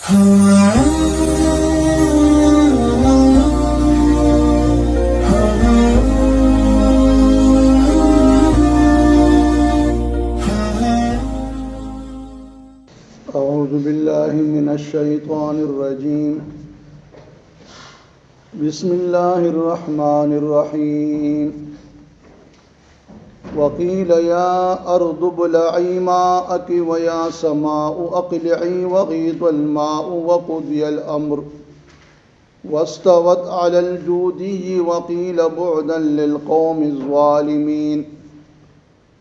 अऊज़ु बिल्लाहि मिनश्शैतानिर्रजीम बिस्मिल्लाहिर्रहमानिर्रहीम वक़ील या अर्दु इब्लई माअकी व या समाउ अक़लिई वग़ीज़ल माउ वक़ुदियल अम्र वस्तवत अलल जूदी वक़ील बुअदन लिलक़ौमिज़ ज़ालिमीन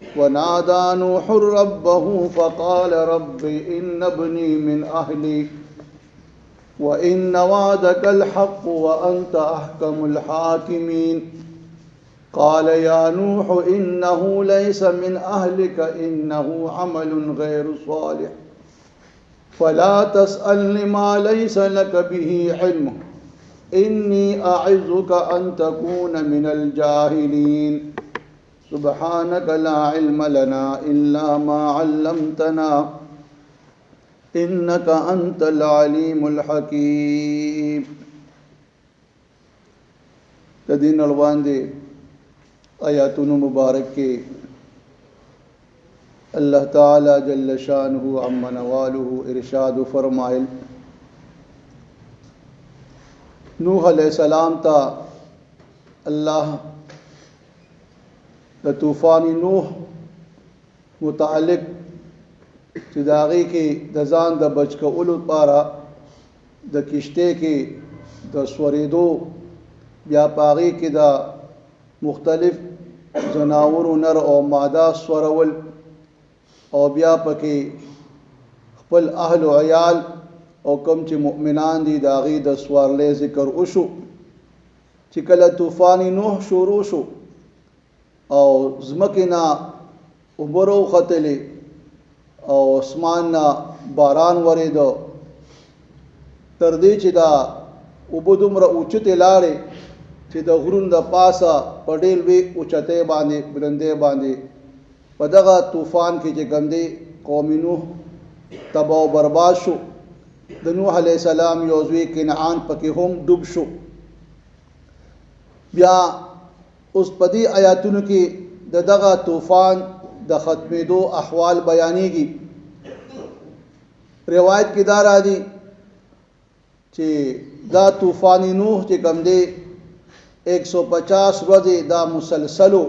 वनादा नूहुर रब्बहु फ़क़ाल रब्बि इन्न इब्नी मिन अहली व इन्न वअदकल हक़्क़ु व अंत अहकमुल हाकिमीन क़ाल या नूह इन्नहु लैस मिन अहलिक इन्नहु अमलुन गैरु सालिह फ़ला तस्अलनि मा लैस लक बिही इल्म इन्नी अइज़ुक अन तकून मिनल जाहिलीन सुब्हानक ला इल्म लना इल्ला मा अल्लमतना इन्नका अंतल अलीमुल हकीम। तदीन अलवांदे आयातुन मुबारक के अल्लाह ताला जल्ल शानुहु अम्मा नवालुहु इरशाद फरमाइल नूह अलैहिस्सलाम ता अल्लाह द तूफ़ानी नूह मुतालिक चिदागी की दजान द बचक उल पारा द किश्ते की द स्वरेदो या पागी की द मुख्तलिफ जनावर नर और मादा स्वरवल और ब्या पके खपल अहल अयाल और कम च मुमिनान दी दागी द स्वारले ज़िक्र उशु चिकल तूफ़ानी नूह शुरू शु और ज़मकिना उबरो ख़तले और आसमान ना बारान वरेदो तरदी चिदा उबुदुमर उचित लाड़े चिदा गुरुन द पासा पडेल वे उचते बांधे बुलंदे बांधे पदगा तूफ़ान की जगंदे कौमी नूह तबाह बर्बाद शु द नूह अलैहिस्सलाम योज़वी किनान पके हम डूब शु ब्या उस पदी आयातुन की दगा तूफ़ान द ख़त्मे दो अहवाल बयानी की रिवायत की दार आदि चे दा तूफ़ानी नूह चे कमदे 150 रोज़े दा मुसलसलो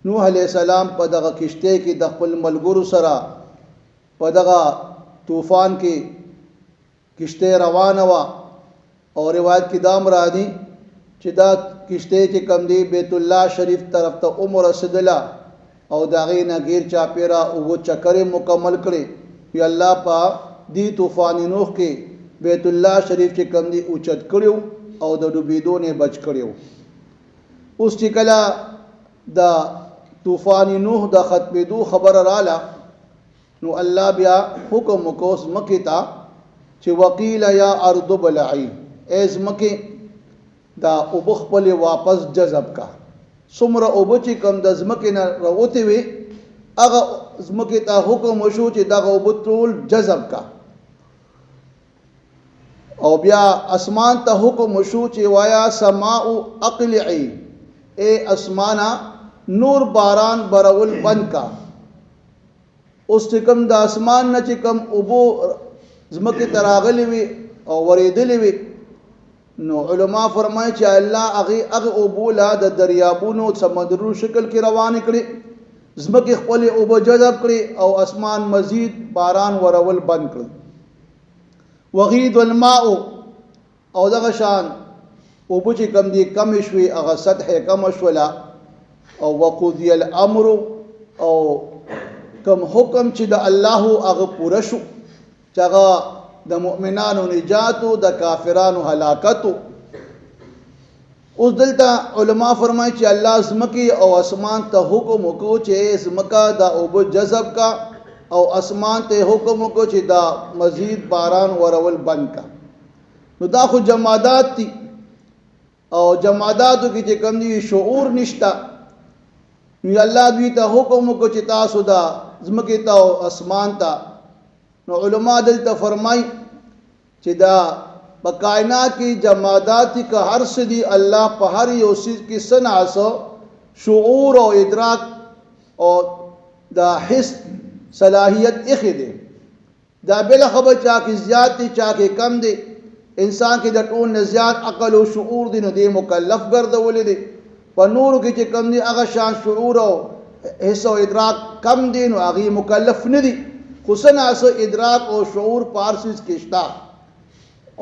नूह अलैहिस्सलाम पदगा किश्ते की दखल मलगुरु सरा पदगा तूफ़ान की किश्ते रवानवा और रिवायत की दाम रादी चिदा किश्ते के कमदी बैतुल्लाह शरीफ तरफ तो उम्र रसदला और दागी नगीर चापेरा वो चक्कर मुकम्मल करे ये अल्लाह पा दी तूफ़ानी नूह के बैतुल्लाह शरीफ के कमदी उचत करियो और द डुबीदो ने बच करियो उस चिकला द तूफ़ानी नूह द ख़त्मे दो खबर राला नु अल्लाह बिया हुक्म कोस मकिता चे वकील या अर्दु बलाई एज मके दा उबख पले वापस जज़ब का सुमर उबची कम दज़मके न रवोते हुए अगा ज़मके ता हुक्म वशु चे दागा उबतुल जज़ब का और ब्या आसमान ता हुक्म वशु चे वाया समाउ अक़लिई ए आसमाना नूर बारान बरउल बन का उस चिकम द आसमान न चिकम उबो ज़मके तरागली हुई और वरेदली हुई नो उलमा फरमाए चे अल्लाह अग उबूला द दरियाबूनो समंदरू शक्ल की रवान करे ज़मके खपले उब जज़ब करे और आसमान मजीद बारान वरवल बंद करे वग़ीदुल माउ और दगशान उब चे कम दी कमशवी अग सतह कमशवला और वक़ुदियल अम्रु और कम हुक्म चे द अल्लाह अग पुरशु चगा द मुमिनानु निजातु द काफिरानु हलाकतु उस दिलता उलमा फरमाए चे अल्लाह ज़मकी और आसमान त हुक्म को चे ज़मका द उब जज़ब का और आसमान ते हुक्म को चे द मजीद बारान वरवल बन का नु दा खुद जमादात थी और जमादात की चे कम दी शऊर निश्ता अल्लाह भी ता हुक्म को चे तासुदा ज़मकी ता आसमान ता नो उलमा दिल त फरमाई چې دا په کائنات کې جمادات کې هر څه دی الله په هر یو څه کې صنع شعور او ادراک او دا حس صلاحیت اخی دی دا بل خبر چا کې زیات دی چا کې کم دی انسان کې د ټول نه زیات عقل او شعور دی نو دی مکلف ګرځولې دی په نورو کې چې کم دی هغه شان شعور او حس او ادراک کم دی نو هغه مکلف نه دی خو صنع ادراک او شعور پارسیز کې شته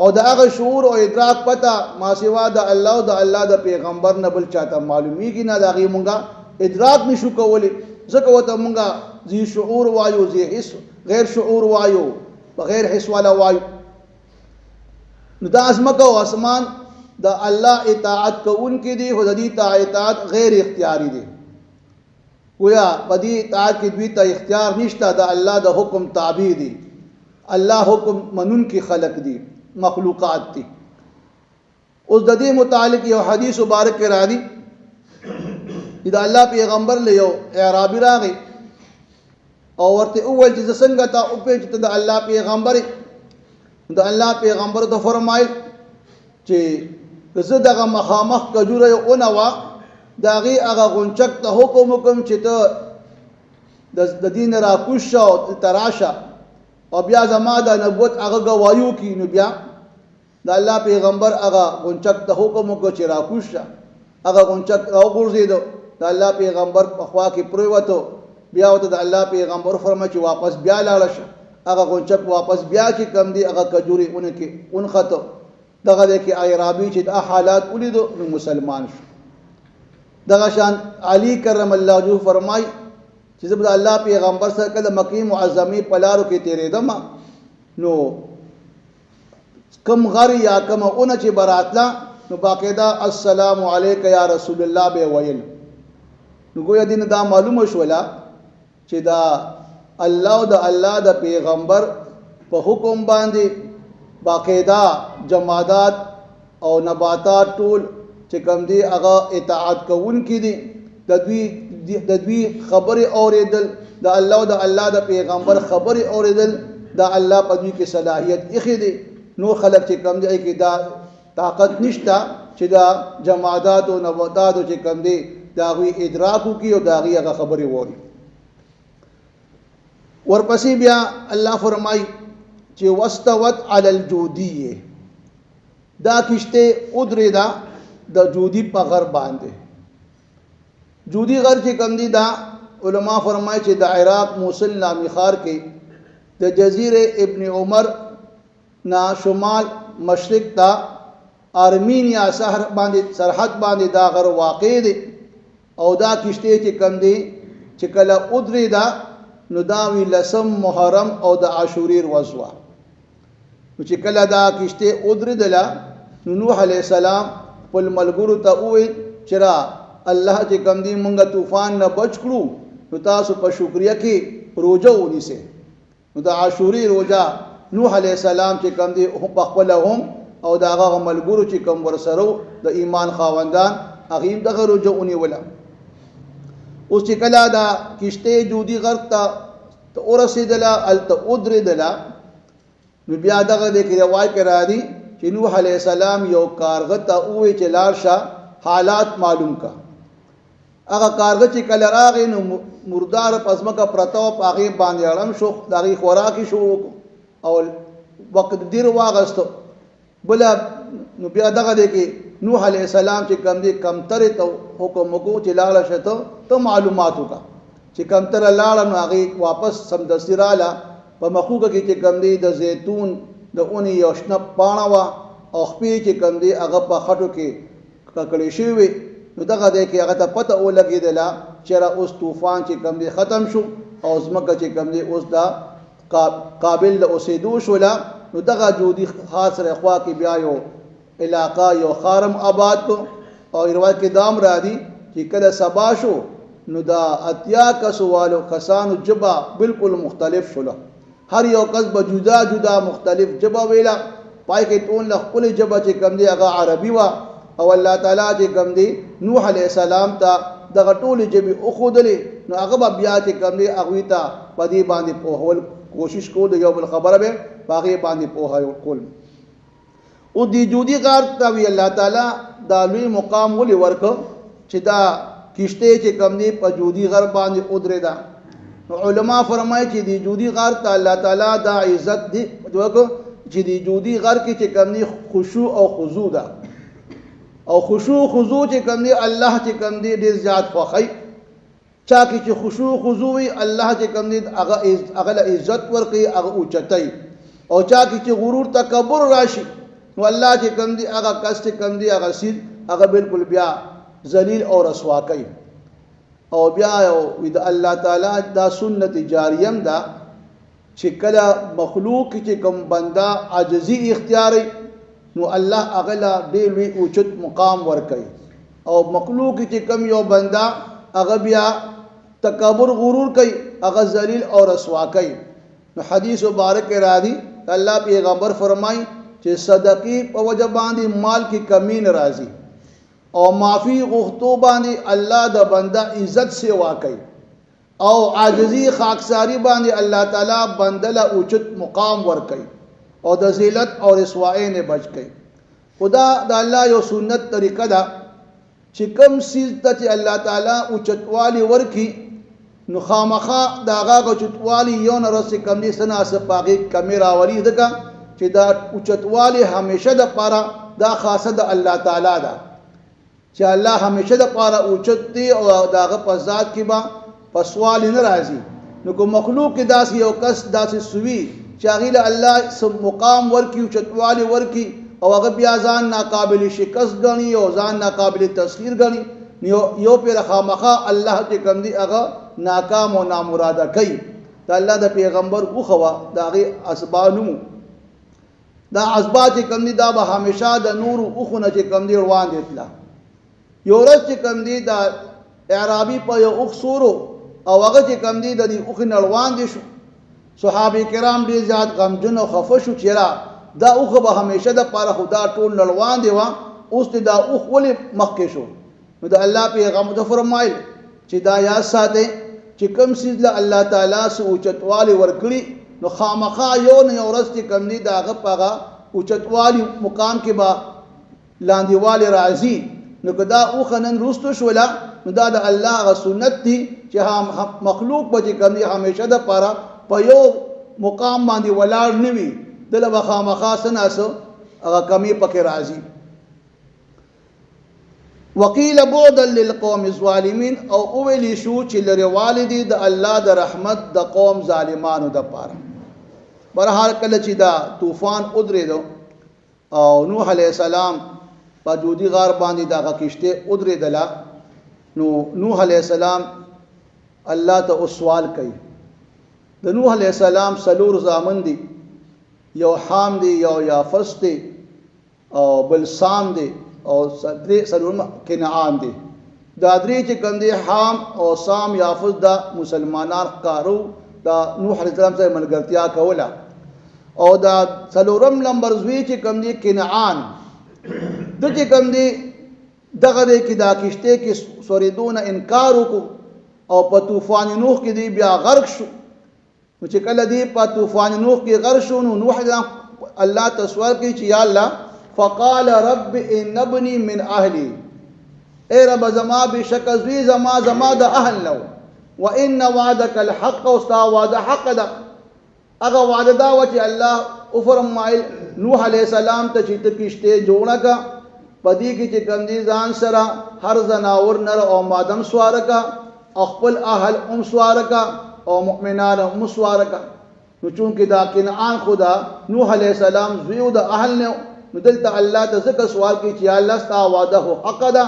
او دا هغه شعور او ادراک پتا ما سوا د الله او د الله د پیغمبر نه بل چاته معلومیږي نه دا غي مونږه ادراک نشو کولی ځکه وته مونږه زی شعور وایو زی حس غیر شعور وایو بغیر حس والا وایو نو دا اسمک او اسمان د الله اطاعت کوونکې دي خو د دې اطاعت غیر اختیاري دي گویا په دې اطاعت کې دوی ته اختیار نشته د الله د حکم تابع دي الله حکم منون کې خلق دي مخلوقات دي اوس د دې متعلق یو حدیث مبارک راځي دا الله پیغمبر له یو اعرابي راغی او ورته اول چې څنګه تا او په چې د الله پیغمبر د الله پیغمبر ته فرمایل چې زه دغه مخامخ کجوره اونې وا داغي هغه غونچک ته حکم کوم چې ته د دین را کوش او تراشه او بیا زما د نبوت هغه گوايو کی نو بیا د الله پیغمبر هغه غونچک ته حکم وکړ چې را کوش هغه غونچک او ګرځیدو د الله پیغمبر په خوا کې پروتو بیا وته د الله پیغمبر فرمایي چې واپس بیا لاړ شه هغه غونچک واپس بیا چې کم دی هغه کجوري اون کې اون خطو دغه د کې ایرابي چې د حالات ولیدو نو مسلمان شو دغه شان علی کرم الله وجهه فرمای چې زه د الله پیغمبر سره کله مکی معظمه پلارو کې تیرې دم نو کم غر یا کم اون چې براتلا نو باقاعده السلام علیک یا رسول الله به ویل نو ګویا دین دا معلومه شولا چې دا الله او د الله د پیغمبر په حکم باندې باقاعده جمادات او نباتات ټول چې کوم دی هغه اطاعت کوونکي دي د دوی خبره اوریدل د الله او د الله د پیغمبر خبره اوریدل د الله په دوی کې صلاحیت اخی دي نو خلق چې کوم دی کې دا طاقت نشته چې دا جمادات او نباتات چې کوم دی دا غوي ادراکو کی او دا غي هغه خبره ووري ورپسې بیا الله فرمای چې واستوت علی الجودیه دا کشته ادری دا د جودی په غر باندې جودی غر چې کوم دی دا علما فرمای چې د عراق موصل نامی خار کې د جزیره ابن عمر نا شمال مشرق تا ارمینیا شهر باندې سرحد باندې دا غر واقع دی او دا کشته چې کوم دی چې کله ادری دا نو دا وی لسم محرم او د عاشوري ورځ نو چې کله دا کشته ادری دلا نو نوح علی السلام خپل ملګرو ته وویل چې را الله چې کوم دی مونږه طوفان نه بچ کړو نو تاسو په شکریا کې روزه ونیسه نو د عاشوري روزه نوح علی السلام چې کوم دی په خپل هم او دا هغه ملګرو چې کوم ورسره د ایمان خاوندان هغه دغه روزه ونیوله اوس چې کله دا کشته جودی غرق ته ورسېدله الته ادریدله نو بیا دغه د کې روایت کرا دي چې نوح علیہ السلام یو کارغه ته وې چې لاړ حالات معلوم کا هغه کارغه چې کله راغی نو مردار پزمکه پرتو پاغي باندې اړم شو دغه خوراکي شو او وخت ډیر واغستو بل نو بیا دغه د کې نوح علیہ السلام چې کم دي کمتر ته حکم وکړو چې لاړ شته ته معلومات وکړه چې کمتر لاړ نو هغه واپس سم د سراله په مخوګه کې چې کم دي د زیتون د اونې یو شنه پاڼه وا او خپې چې کم دي هغه په خټو کې ککړې شوی نو دغه د کې هغه ته پته ولګېدله چې را اوس طوفان چې کم دي ختم شو او زمکه چې کم دي اوس دا قابل د اوسېدو شولا نو دغه جودي خاص رخوا کې بیا یو علاقہ یو خارم آباد کو او روایت کې دام را دي چې کله سبا شو نو دا اتیا کسوالو کسانو جبا بالکل مختلف شولا هر یو کس به جدا جدا مختلف جبا ویلا پای کې ټول خپل جبا چې کم دی هغه عربي وا او الله تعالی چې کم دی نوح علیہ السلام ته دغه ټول جبي او خودلې نو هغه بیا چې کم دی هغه ته پدی باندې په هول کوشش کو د یو بل خبره به باغې باندې په هول کول او دی جودی غار ته وی الله تعالی دا لوی مقام ولي ورکو چې دا کشته چې کم دی په جودی غر باندې ودرې ده. نو علما فرمایي چې دی جودی غار ته الله تعالی دا عزت دی وکړو چې دی جودی غر کې چې کم دی خشوع او خضوع ده، او خشوع خضوع چې کم دی الله چې کم دی ډیر زیات خوښي. چا کې چې خشوع خضوع وي الله چې کم دی هغه له عزت ورکړي، هغه اوچتای. او چا کې چې غرور تکبر راشي نو الله چې کم دی هغه کس چې کم دی هغه سید هغه بالکل بیا ذلیل او رسوا کوي. او بیا وی د الله تعالی دا سنت جاریه ده چې کله مخلوق چې کوم بندا عاجزی اختیاري نو الله هغه لا ډېر لوی اوچت مقام ورکوي، او مخلوق چې کوم یو بندا هغه بیا تکبر غرور کوي هغه ذلیل او رسوا کوي. نو حدیث مبارک راځي الله پیغمبر فرمای چې صدقې په وجه باندې مال کی کمی ناراضي او معافی غختو باندې الله د بنده عزت سیوا کوي، او عاجزی خاکساری باندې الله تعالی بندله اوچت مقام ور کوي او د ذلت او رسوایی نه بچ کوي. خدا د الله یو سنت طریقه ده چې کم سیز ته الله تعالی اوچتوالی ورکی نو خامخا داغه اوچتوالی یو نه رس کم دي سنا سپاغي کمیرا ولی دغه چې دا اوچتوالی همیشه د پاره دا خاصه د الله تعالی ده چې الله همیشه د پاره اوچت دی او داغه په ذات کې با پسوال نه راځي. نو کو مخلوق کې داس یو کس داسې سوي چې هغه الله سم مقام ورکی اوچتوالی ورکی او هغه بیا ځان ناقابل شکست غني او ځان ناقابل تسخير غني یو پر خامخا الله ته کم دی هغه ناکام او نامراده کوي. دا الله د پیغمبر وخوا داغه اسبانو دا اسبات چې کم دي دا به همیشه د نور او خونه چې کم دي روان دي. یو ورځ چې کم دي دا اعرابي په یو اخسورو او هغه چې کم دي د دې اوخ نړوان دي شو. صحابه کرام ډیر زیات غمجن او خفه شو چې را دا اوخ به همیشه د پاره خدا ټول نړوان دی وا اوس دا اوخ ولې مخکې شو. نو د الله پیغمبر فرمایل چې دا یا ساته چې کم سیز له الله تعالی سو اوچتوالی ورکړي نو خامخا یو نه ورځ چې کم دي داغه پاغه اوچتوالی مقام کې با لاندېوالی راځي. نو کدا او خنن روستو شولا نو دا د الله غ سنت دي چې مخلوق به کم دي همیشه د پاره په یو مقام باندې ولاړ نوي دله بخامخا سناسو هغه کمی پکې راځي. وقیل بعدا للقوم الظالمین او اولی شو چې لري والدی د الله د رحمت د قوم ظالمانو د پاره. برحال کله چې دا طوفان ودرېدو او نوح علیہ السلام په جودی غار باندې دا کشته ودرېدله نو نوح علیہ السلام الله ته سوال کوي. د نوح علیہ السلام سلور زامن دي، یو حام دی، یو یافس دی او بل سام دی او سلورم کنعان دی. دا درې چې کوم دی حام او سام یافس دا مسلمانان کارو دا نوح علیہ السلام سره ملګرتیا کوله. او دا سلورم نمبر زوی چې کوم دی کنعان د چې کوم دی دغه کې دا کشته کې سوریدون انکار وکړو او په طوفان نوح کې دی بیا غرق شو. نو چې کله دی په طوفان نوح کې غرق شو نو نوح الله تسوال کوي چې یا الله فقال رب ان ابني من اهلي، اے رب زما بشک زوی زما د اهل نو، وان وعدك الحق واستا وعد حق ده. هغه وعده دا و چې الله او فرمایل نوح علیہ السلام ته چې ته کشته جوړه کا پدې کې چې کندي ځان سره هر زناور نر او مادم سوارکا خپل اهل سوارکا او مؤمنان سوارکا. نو چونکه دا کنعان خدا نوح علیہ السلام زوی د اهل نه نو دلته الله ته ځکه سوال کوي چې الله ستا وعده حق ده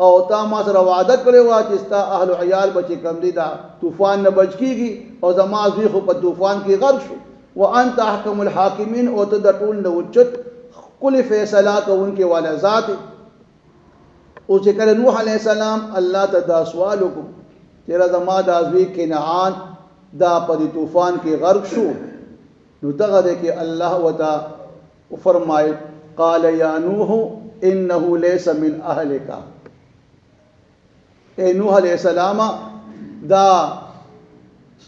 او تا ما سره وعده کړی و چې ستا اهل عیال بچی کم دي دا طوفان نه بچ کیږي او زما زوی خو په طوفان کې غرق شو. وانت احکم الحاکمین او ته د ټول نو چت کل فیصله کوونکې والا ذات. او چې کله نوح علیہ السلام الله ته دا سوال وکړو چې زما د زوی کنعان دا په طوفان کې غرق شو نو دغه د کې الله وتا فرمایي قال یا نوح انه ليس من اهلك، اے نوح علیہ السلام دا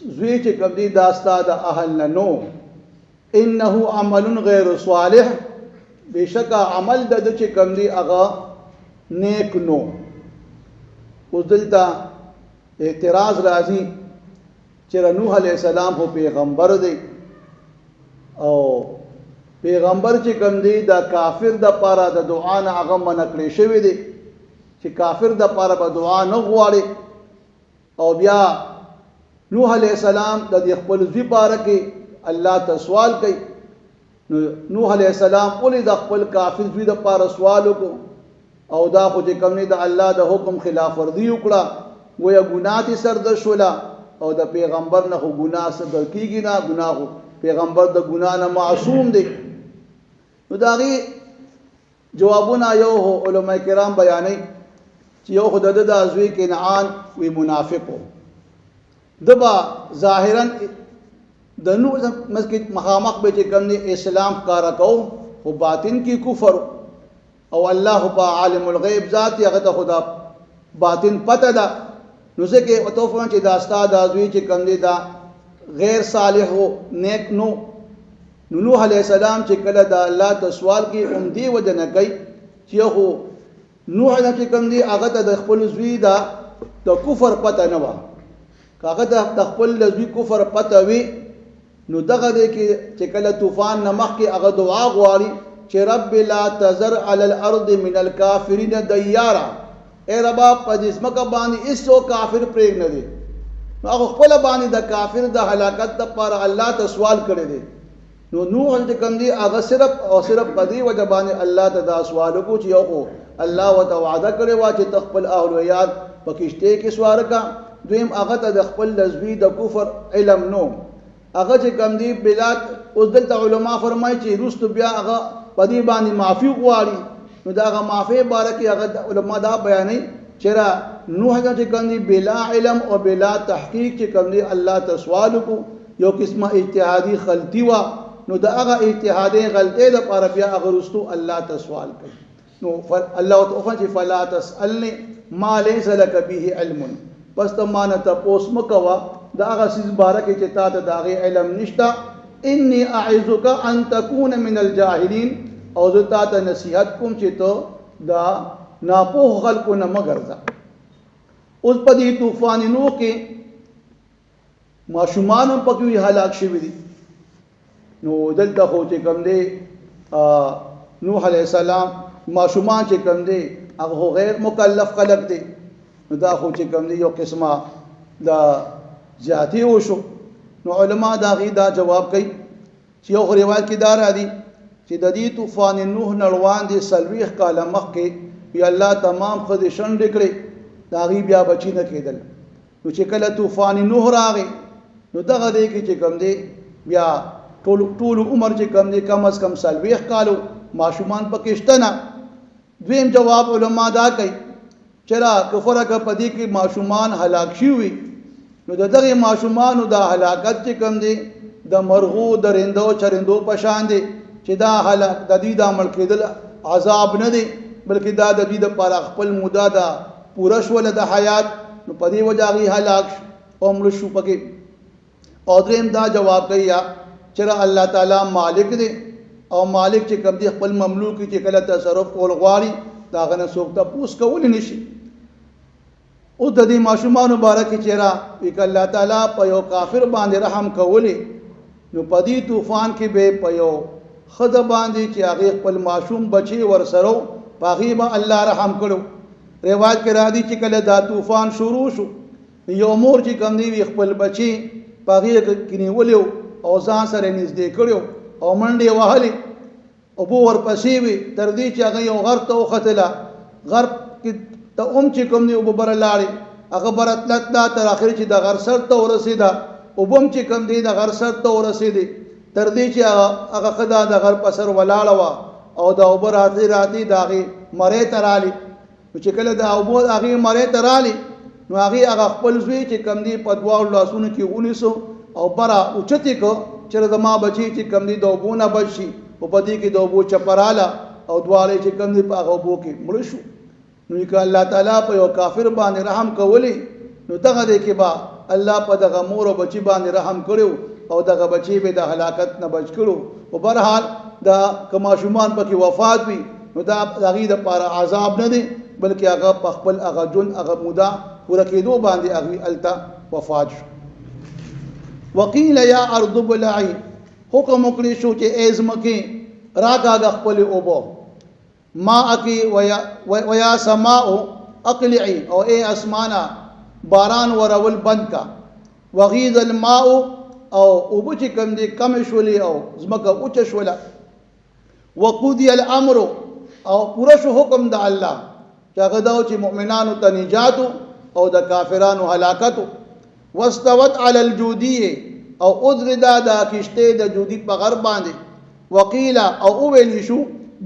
زوی چې کوم دی دا ستا د اهل نه نو، انه عمل غیر صالح بشکا عمل د چې کوم دی هغه نیک نو. اوس دلته اعتراض راځي چې نوح علیه السلام خو پیغمبر دی او پیغمبر چې کوم دی دا کافر د پاره د دعا نه هغه منع کړی شوی دی چې کافر د پاره به دعا نه غواړي. او بیا نوح علیہ السلام د خپل ځوی باره کې الله ته سوال کوي. نوح علیہ السلام ولې د خپل کافر ځوی د پاره سوال وکړو او دا خو چې کوم نه د الله د حکم خلاف ورزي وکړه ویا ګناه تی سر د شولا او د پیغمبر نه خو ګناه سر د کیږي نه ګناه پیغمبر د ګناه نه معصوم دی. نو داغي جوابونه یو علماء کرام بیانوي چې یو خدای د ازوی کنعان وی منافقو دبا ظاهرا د نو مسجد مخامخ به چې کوم نه اسلام کارا کو او باطن کی کفر او الله په عالم الغیب ذات هغه ته خدا باطن پته ده. نو ځکه او توفون چې دا استاد ازوی چې کوم دی دا غیر صالح او نیک نو نوح علیہ السلام چې کله دا الله ته سوال کې اومدي وجنه کوي چې هو نوح علیہ چې کوم دی هغه ته د خپل زوی دا د کفر پته نه و. هغه د خپل زوی کفر پته وی نو دغه دی کې چې کله طوفان نمخ کې هغه دعا غواړي چې رب لا تذر علی الارض من الکافرین دیارا، اے رب په دې ځمکه باندې هیڅ کافر پرېږ نه دی. هغه خپل باندې د کافر د هلاکت لپاره الله ته سوال کړی دی. نو نوح چې کوم دی هغه صرف او صرف په دې وجه باندې الله ته دا سوال وکړو چې یو الله وته وعده کړی و چې تخپل اولویات په کشته کې سوار کا. دویم هغه ته د خپل لزوی د کفر علم نو هغه چې کوم دی بلاد. اوس دلته علما فرمایي چې روستو بیا هغه په دې باندې معافي غواړي. نو دا هغه معافي باره کې هغه علما دا بیانوي چې را نوح چې کوم دی بلا علم او بلا تحقیق چې کوم دی الله ته سوال وکړو یو قسمه اجتهادي غلطي و. نو دا هغه اجتهادي غلطي د پاره بیا هغه رستو الله ته سوال کوي. نو الله تعالی فلا تسألني ما ليس لك به علم، پس ته مان ته پوس مکوا دا هغه سیس باره کې چې تا ته دا غي علم نشتا. اني اعذك ان تكون من الجاهلين، او زه تا ته نصيحت کوم چې ته دا ناپوه خلکو نه مګرځه. اوس په دې طوفان نوح کې ماشومان په کې هلاک شوي دي. نو دلته خو چې کوم دی نوح علیہ السلام ماشومان چې کوم دی هغه غیر مکلف خلق دی. نو دا خو چې کوم دی یو قسمه دا زیاتی وشو. نو علما دا غي دا جواب کوي چې یو روایت کې دا راځي چې د دې طوفان نوح نړوان دي سلويخ کاله مخکې بیا الله تمام خدای شند کړي دا غي بیا بچی نه کېدل. نو چې کله طوفان نوح راغی نو دغه دې کې چې کوم دی بیا ټول عمر چې کم دی کم از کم سلويخ کالو ماشومان پکې شته نه. دویم جواب علما دا کوي چې را کفر کا پدې کې ماشومان هلاک شي وي نو دغه ماشومان د هلاکت چې کم دی د مرغو درندو چرندو په شان دی چې دا هلاک د دې د عمل کېدل عذاب نه دی بلکې دا د دې د پر خپل مودا دا پوره شول د حیات. نو پدې وجاغي هلاک او مړ شو پکې. او دریم دا جواب کوي چرا الله تعالی مالک دی او مالک چې کوم دی خپل مملوک چې کله تصرف کول غواړي دا غنه څوک ته پوس کول نشي. او د دې ماشومان مبارک چیرې وک الله تعالی په یو کافر باندې رحم کولی نو په دې طوفان کې به په یو خدای باندې چې هغه خپل ماشوم بچي ورسره پاغي به الله رحم کړو. روایت کې راځي چې کله دا طوفان شروع شو یو مور چې کوم دی خپل بچي پاغي کې نیولیو او ځان سره نږدې کړو او منډه وهلې او بو ورپسې وي تر دې چې هغه یو غر ته وختله. غر کې ته چې کوم دی او بر لاړې هغه برتلت دا تر اخر چې د غر سر ته ورسېده او بم چې کوم دی د غر سر ته ورسېده تر دې چې هغه خدا د غر په سر ولاړه و او د اوبر راځي داغه مړې ترالی. چې کله د اوبو هغه مړې ترالی نو هغه خپل زوی چې کوم دی په دواړو لاسونو کې ونیسو او برا اوچتی کو چې زما بچی چې کم دي دوبونه بچي او پدې کې دوبو چپراله او دواله چې کم دي په هغه بو کې مړ شو. نو که الله تعالی په یو کافر باندې رحم کولی نو دغه دې کې با الله په دغه مور او بچی باندې رحم کړو او دغه بچی به د هلاکت نه بچ کړو. او بهرحال دا کماشومان پکې وفات وي نو دا هغې دپاره عذاب نه دی بلکې هغه په خپل هغه ژوند هغه موده پوره کېدو باندې هغوی هلته وفات شو. وقیل یا ارض ابلعی، حکم وکړی شو چې ای ځمکې راکاږه خپلې اوبه، ماءکې ویا سماء اقلعی، او ای اسمانه باران ورول بند کا، وغیض الماء او اوبه چې کوم دي کمې شولې او ځمکه اوچه شوله، وقضی الامر او پوره شو حکم د الله چې هغه دا و چې مؤمنانو ته نجاتو او د کافرانو هلاکتو. واستوت علی الجودیه او ادردا دا کشته د جودی په غر باندې، وقیل او ویلی شو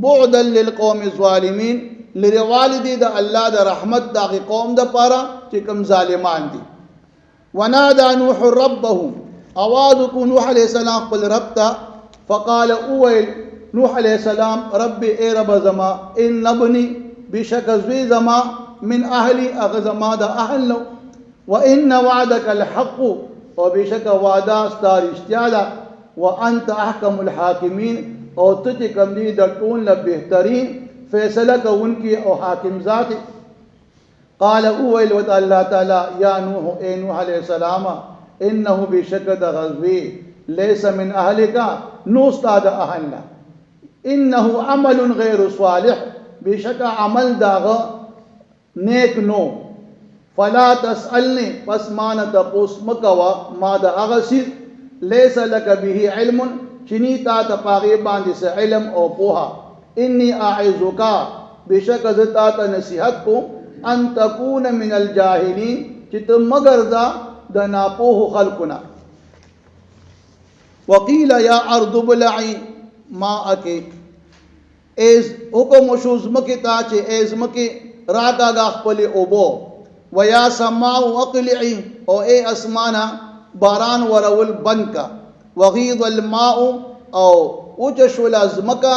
بعدا للقوم الظالمین، لروالدی د الله د رحمت دغه قوم د پاره چې کوم ظالمان دي. ونادى نوح ربه، اواز کو نوح علیہ السلام خپل رب ته، فقال اویل نوح علیہ السلام رب ای رب زما ان ابنی بشک زوی زما من اهلی اغه زما د اهل نو، وان وعدك الحق او بشک وعده ستا رښتیا ده، وانت احکم الحاکمین او ته چې کوم دي د ټول نه بهترین فیصله کوونکی او حاکم ذات. قال اویل وت الله تعالی یا نوح اے نوح علیہ السلام انه بشک د غزوی لیس من اهلک نو ستا د اهلنا، انه عمل غیر صالح بشک عمل داغه نیک نو، فلا تسألنی پس مان تپوس مکوا ما د هغه سیز لیس لک به علم چنی تا تپاغی باندې سے علم او پوها، انی اعظک بشک زتا ته نصیحت کو ان تکون من الجاهلین چې ته مگر دا د ناپوه خلقنا. وقیل یا ارض ابلعی ماءک، ایز حکم شو ځمکې ته چې ای ځمکې راکاږه خپلې اوبو، ویا سماء اقلعی او ای اسمانه باران ورول بند کا، وغیض الماء او اوچه شوله ځمکه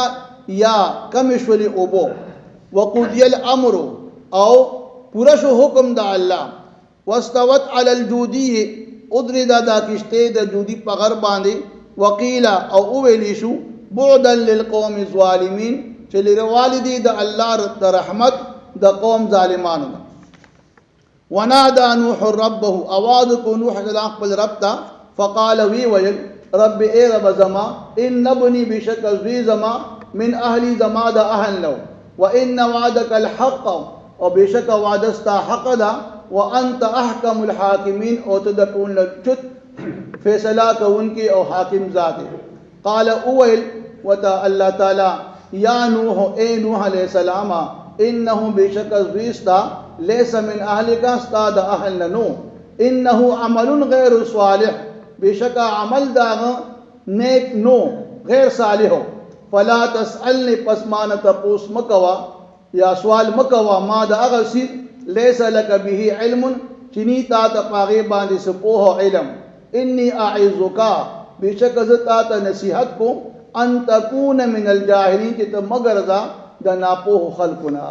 یا کمې شولې اوبو، وقضی الامر او پوره شو حکم د الله، واستوت علی الجودی ادردا دا کشته د جودی په غر باندې، وقیل او ویلی شو بعدا للقوم الظالمین چې لروالدی د الله د رحمت د قوم ظالمانو. ونادى نوح ربه، اواز کو نوح السلام خپل رب ته، فقال وی ویل رب ای رب زما ان ابنی بشک زوی زما من اهلی زما د اهل نو، وان وعدك الحق او بشک وعده ستا حق ده، وانت احکم الحاکمین او ته د ټول چت فیصله کوونکی او حاکم ذات. قال اویل وتا الله تعالی یا نوح اے نوح علیہ السلام انه بشک زویستا لیس من اهلک ستا د اهل نو، انه عمل غیر صالح بشک عمل داغ نیک نو غیر صالح، فلا تسألنی پس مان تپوس مکوا یا سوال مکوا ما د هغه سي لیس لک به علم چنی تا ته پاغي باندې سپوه علم، انی اعظک بشک زتا ته نصیحت کو ان تکون من الجاهلین چې ته مگر دا د ناپوه خلقنا.